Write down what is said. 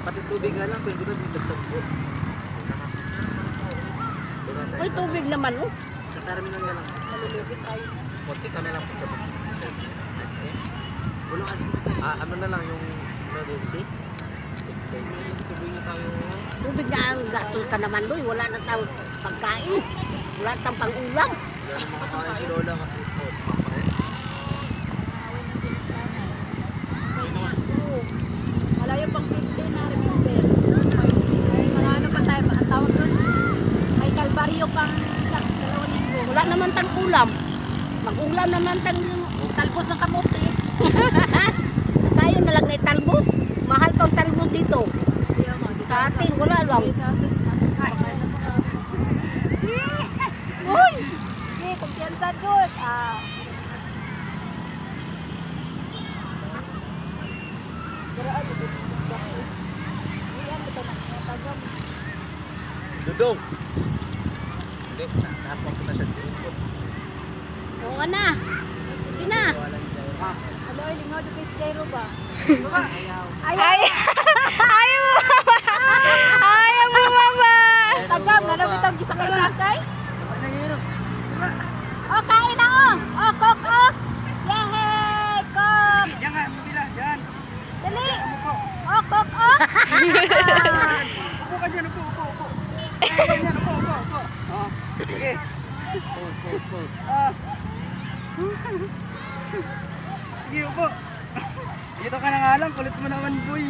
Pati tubig nga lang, pwede ba dito sa buo? May tubig naman, oh. Sa terminal na lang. Malulugit tayo. Konti ka na lang. Walang asin. Ano na lang yung tubig na tayo. Tubig na ang gastos ka naman, Loy. Wala na tayong pagkain. Wala na tayong pang-ulam. Yan ang mga kain si Lola kasi po. Malayo pang 15 na remember. May mga ano pa tayo, ang tawag doon. May kalbaryo pang 2 linggo. Wala naman tayong ulam. Mag-ulam naman tayong Talbos ng kamote. tayo na lang na talbos. Mahal pang talbos dito. Sa atin, wala lang. Uy! Sige, kumpiyansa Diyos. Dudong! Hindi, taas mo na siya dito. Oo nga na. Sige na. Ano, ilingaw dito kay Skero ba? Ay! Ayaw mo! Ayaw mo, mama! Tagam, nga naman itong gisakay-sakay. Oh, kain na oh! Oh, kok oh! Yehey! Kok! Yan nga, mabila, yan. Dali! Oh, kok oh! Upo ka dyan, upo. Yan, upo. Oh, sige. Pose. Sige, upo. Dito ka na nga lang, kulit mo naman, boy.